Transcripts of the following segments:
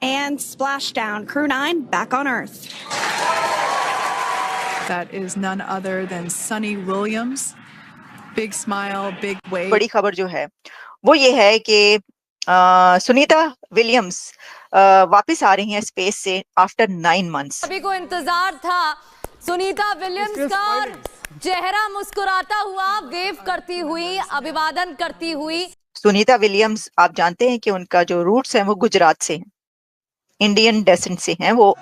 And splashdown, Crew 9 back on Earth. That is none other than Sunny Williams. Big smile, big wave. बड़ी खबर जो है वो ये है कि सुनीता विलियम्स वापस आ रही हैं स्पेस से आफ्टर 9 months। सभी को इंतजार था सुनीता विलियम्स का चेहरा मुस्कुराता हुआ, वेव करती हुई, अभिवादन करती हुई। सुनीता विलियम्स आप जानते हैं कि उनका जो रूट्स हैं वो गुजरात से हैं, इंडियन डेसेंट से हैं वो।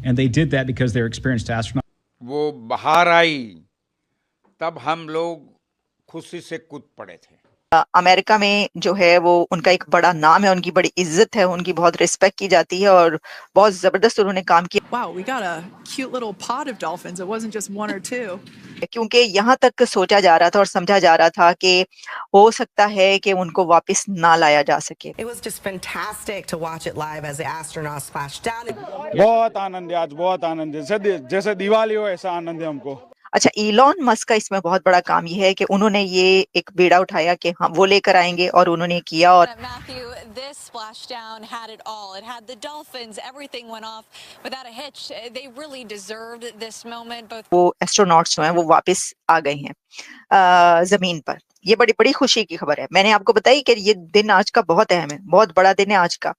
And they did that because they're experienced astronauts. वो बाहर आई तब हम लोग खुशी से कूद पड़े थे। अमेरिका में जो है वो उनका एक बड़ा नाम है, उनकी बड़ी इज्जत है, उनकी बहुत रिस्पेक्ट की जाती है और बहुत जबरदस्त उन्होंने काम किया। Wow, we got a cute little pod of dolphins. It wasn't just one or two. क्योंकि यहाँ तक सोचा जा रहा था और समझा जा रहा था कि हो सकता है कि उनको वापस ना लाया जा सके। It was just fantastic to watch it live as the astronauts splashed down. बहुत आनंद है आज, बहुत आनंद है, जैसे दिवाली हो ऐसा आनंद है हमको। अच्छा, इलॉन मस्क का इसमें बहुत बड़ा काम ये है कि उन्होंने ये एक बीड़ा उठाया कि हम वो लेकर आएंगे और उन्होंने किया। और This splashdown had it all. It had the dolphins. Everything went off without a hitch. They really deserved this moment. Both वो एस्ट्रोनॉट्स जो हैं वो वापस आ गए हैं जमीन पर। ये बड़ी बड़ी खुशी की खबर है। मैंने आपको बताई कि ये दिन आज का बहुत अहम है, बहुत बड़ा दिन है आज का।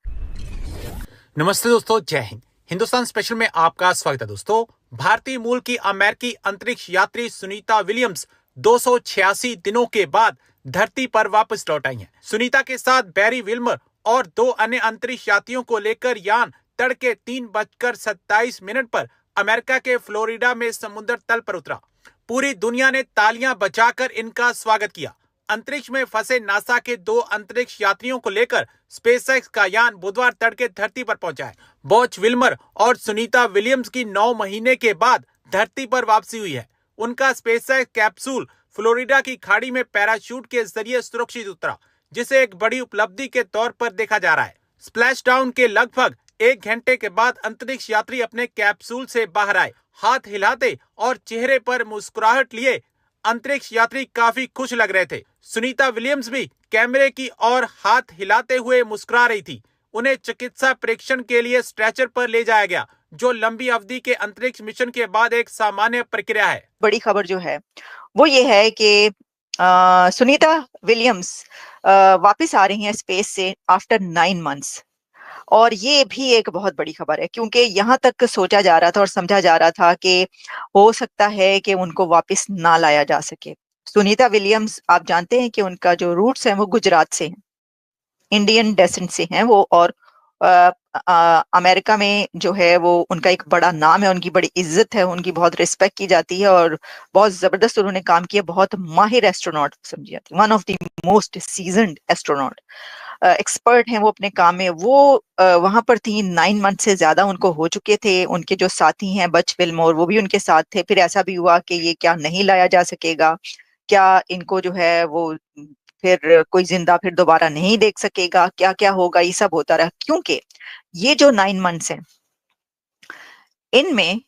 नमस्ते दोस्तों, जय हिंद। हिंदुस्तान स्पेशल में आपका स्वागत है दोस्तों। भारतीय मूल की अमेरिकी अंतरिक्ष यात्री सुनीता विलियम्स 286 दिनों के बाद धरती पर वापस लौट आई हैं। सुनीता के साथ बैरी विल्मर और 2 अन्य अंतरिक्ष यात्रियों को लेकर यान तड़के 3:27 पर अमेरिका के फ्लोरिडा में समुद्र तल पर उतरा। पूरी दुनिया ने तालियां बजाकर इनका स्वागत किया। अंतरिक्ष में फंसे नासा के 2 अंतरिक्ष यात्रियों को लेकर स्पेसएक्स का यान बुधवार तड़के धरती पर पहुंचा है। बॉच विल्मर और सुनीता विलियम्स की 9 महीने के बाद धरती पर वापसी हुई है। उनका स्पेसएक्स कैप्सूल फ्लोरिडा की खाड़ी में पैराशूट के जरिए सुरक्षित उतरा, जिसे एक बड़ी उपलब्धि के तौर पर देखा जा रहा है। स्प्लैशडाउन के लगभग 1 घंटे के बाद अंतरिक्ष यात्री अपने कैप्सूल से बाहर आए। हाथ हिलाते और चेहरे पर मुस्कुराहट लिए अंतरिक्ष यात्री काफी खुश लग रहे थे। सुनीता विलियम्स भी कैमरे की ओर हाथ हिलाते हुए मुस्कुरा रही थी। उन्हें चिकित्सा परीक्षण के लिए स्ट्रेचर पर ले जाया गया, जो लंबी अवधि के अंतरिक्ष मिशन के बाद एक सामान्य प्रक्रिया है। बड़ी खबर जो है वो ये है कि सुनीता विलियम्स वापस आ रही हैं स्पेस से आफ्टर 9 months। और ये भी एक बहुत बड़ी खबर है क्योंकि यहाँ तक सोचा जा रहा था और समझा जा रहा था कि हो सकता है कि उनको वापस ना लाया जा सके। सुनीता विलियम्स आप जानते हैं कि उनका जो रूट्स हैं वो गुजरात से हैं, इंडियन डेसेंट से हैं वो। और अमेरिका में जो है वो उनका एक बड़ा नाम है, उनकी बड़ी इज्जत है, उनकी बहुत रिस्पेक्ट की जाती है और बहुत जबरदस्त उन्होंने काम किया। बहुत माहिर एस्ट्रोनॉट समझी जाती है, one of the most seasoned astronaut, expert हैं वो अपने काम में। वो वहां पर 9 months से ज्यादा उनको हो चुके थे। उनके जो साथी हैं बच विल्मोर, वो भी उनके साथ थे। फिर ऐसा भी हुआ कि ये क्या नहीं लाया जा सकेगा, क्या इनको जो है वो फिर कोई जिंदा फिर दोबारा नहीं देख सकेगा, क्या क्या होगा, ये सब होता रहा। क्योंकि ये जो 9 months हैं इनमें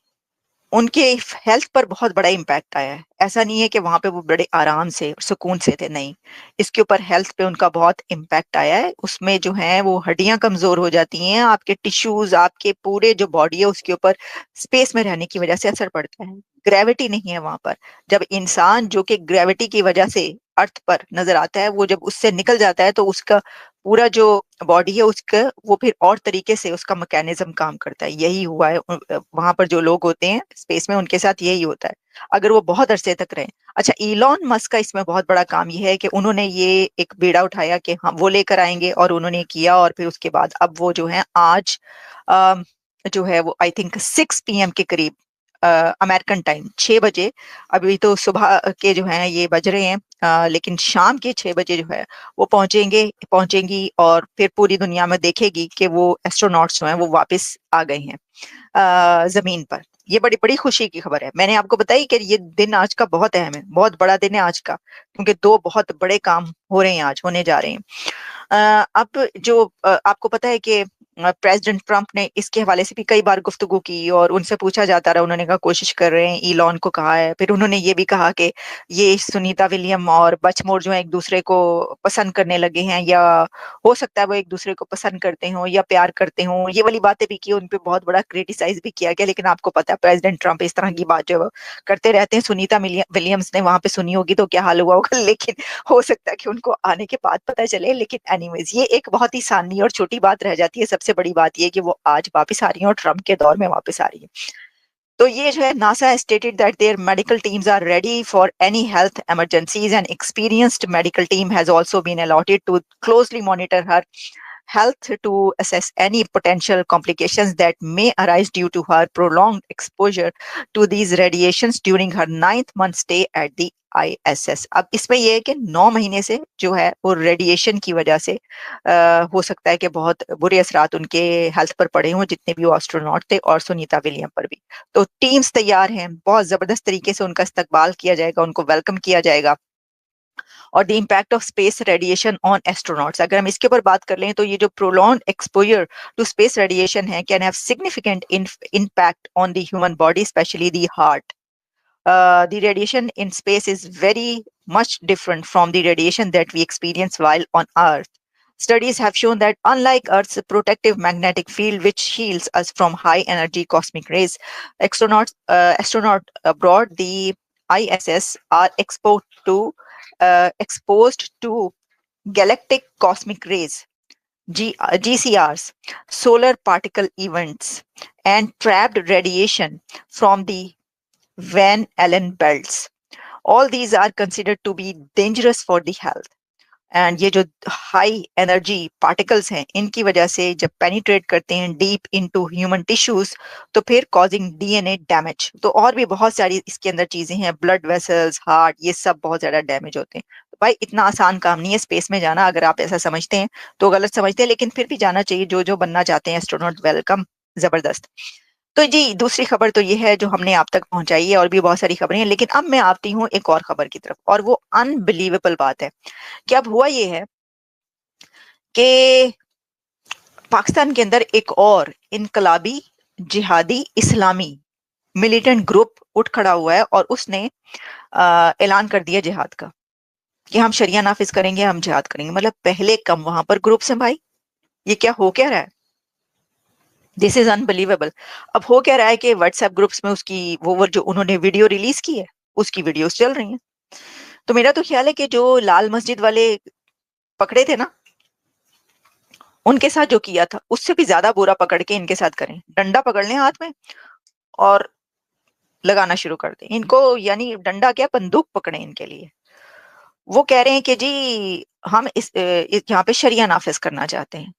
उनके हेल्थ पर बहुत बड़ा इम्पैक्ट आया है। ऐसा नहीं है कि वहां पे वो बड़े आराम से सुकून से थे, नहीं, इसके ऊपर हेल्थ पे उनका बहुत इम्पैक्ट आया है। उसमें जो है वो हड्डियां कमजोर हो जाती हैं, आपके टिश्यूज, आपके पूरे जो बॉडी है उसके ऊपर स्पेस में रहने की वजह से असर पड़ता है। ग्रेविटी नहीं है वहां पर। जब इंसान जो कि ग्रेविटी की वजह से अर्थ पर नजर आता है, वो जब उससे निकल जाता है तो उसका पूरा जो बॉडी है उसका वो फिर और तरीके से उसका मैकेनिज्म काम करता है। यही हुआ है वहां पर जो लोग होते हैं स्पेस में, उनके साथ यही होता है अगर वो बहुत अरसे तक रहे। अच्छा, इलॉन मस्क का इसमें बहुत बड़ा काम ये है कि उन्होंने ये एक बीड़ा उठाया कि हम वो लेकर आएंगे और उन्होंने किया। और फिर उसके बाद अब वो जो है आज जो है वो आई थिंक 6 PM के करीब अमेरिकन टाइम 6 बजे, अभी तो सुबह के जो है ये बज रहे हैं, लेकिन शाम के 6 बजे जो है वो पहुंचेंगी और फिर पूरी दुनिया में देखेगी कि वो एस्ट्रोनॉट्स जो हैं वो वापस आ गए हैं जमीन पर। ये बड़ी बड़ी खुशी की खबर है। मैंने आपको बताई कि ये दिन आज का बहुत अहम है, बहुत बड़ा दिन है आज का, क्योंकि 2 बहुत बड़े काम हो रहे हैं, आज होने जा रहे हैं। अब जो आपको पता है कि प्रेसिडेंट ट्रंप ने इसके हवाले से भी कई बार गुफ्तगू की और उनसे पूछा जाता रहा, उन्होंने कहा कोशिश कर रहे हैं, ईलॉन को कहा है। फिर उन्होंने ये भी कहा कि ये सुनीता विलियम और बचमोर जो है एक दूसरे को पसंद करने लगे हैं, या हो सकता है वो एक दूसरे को पसंद करते हो या प्यार करते हो, ये वाली बातें भी की, उन पे बहुत बड़ा क्रिटिसाइज भी किया गया। लेकिन आपको पता है प्रेसिडेंट ट्रंप इस तरह की बात जो है वो करते रहते हैं। सुनीता विलियम्स ने वहां पे सुनी होगी तो क्या हाल हुआ होगा, लेकिन हो सकता है कि उनको आने के बाद पता चले। लेकिन एनीवेज ये एक बहुत ही सानी और छोटी बात रह जाती है। सबसे बड़ी बात ये कि वो आज वापस आ रही हैं और ट्रम्प के दौर में वापस आ रही है। तो ये जो है, NASA stated that their medical teams are ready for any health emergencies and experienced medical team has also been allotted to closely monitor her health to assess any potential complications that may arise due to her prolonged exposure to these radiations during her 9th month stay at the ISS। अब इसमें यह है कि 9 महीने से जो है वो रेडिएशन की वजह से हो सकता है कि बहुत बुरे असरात उनके हेल्थ पर पड़े हों, जितने भी वो एस्ट्रोनॉट थे और सुनीता विलियम पर भी। तो टीम्स तैयार हैं, बहुत जबरदस्त तरीके से उनका इस्तकबाल किया जाएगा, उनको वेलकम किया जाएगा। और the impact of space radiation on astronauts, अगर हम इसके ऊपर बात कर लें तो ये जो prolong exposure to space radiation है can have significant impact on the human body, specially the heart. The radiation in space is very much different from the radiation that we experience while on Earth. Studies have shown that unlike Earth's protective magnetic field, which shields us from high energy cosmic rays, astronauts aboard the ISS are exposed to galactic cosmic rays, GCRs, solar particle events, and trapped radiation from the Van Allen belts. All these are considered to be dangerous for the health. And ये जो high energy particles हैं, इनकी वजह से जब penetrate करते हैं deep into human tissues तो फिर कॉजिंग डीएनए डैमेज। तो और भी बहुत सारी इसके अंदर चीजें हैं, ब्लड वेसल्स, हार्ट, ये सब बहुत ज्यादा डैमेज होते हैं। तो भाई इतना आसान काम नहीं है स्पेस में जाना। अगर आप ऐसा समझते हैं तो गलत समझते हैं, लेकिन फिर भी जाना चाहिए। जो जो बनना चाहते हैं एस्ट्रोनॉट, वेलकम, जबरदस्त। तो जी दूसरी खबर तो ये है जो हमने आप तक पहुंचाई है, और भी बहुत सारी खबरें हैं, लेकिन अब मैं आती हूँ एक और खबर की तरफ, और वो अनबिलीवेबल बात है कि अब हुआ ये है कि पाकिस्तान के अंदर एक और इनकलाबी जिहादी इस्लामी मिलिटेंट ग्रुप उठ खड़ा हुआ है और उसने ऐलान कर दिया जिहाद का कि हम शरिया नाफिज करेंगे, हम जिहाद करेंगे। मतलब पहले कम वहां पर ग्रुप्स हैं भाई, ये क्या हो क्या रहा है? This is unbelievable. अब हो क्या रहा है कि व्हाट्सएप ग्रुप्स में उसकी वो जो उन्होंने वीडियो रिलीज की है उसकी वीडियोस चल रही हैं। तो मेरा तो ख्याल है कि जो लाल मस्जिद वाले पकड़े थे ना, उनके साथ जो किया था उससे भी ज्यादा बुरा पकड़ के इनके साथ करें। डंडा पकड़ लें हाथ में और लगाना शुरू कर दें इनको, यानी डंडा क्या, बंदूक पकड़े इनके लिए। वो कह रहे हैं कि जी हम इस यहाँ पे शरिया नाफिज करना चाहते हैं।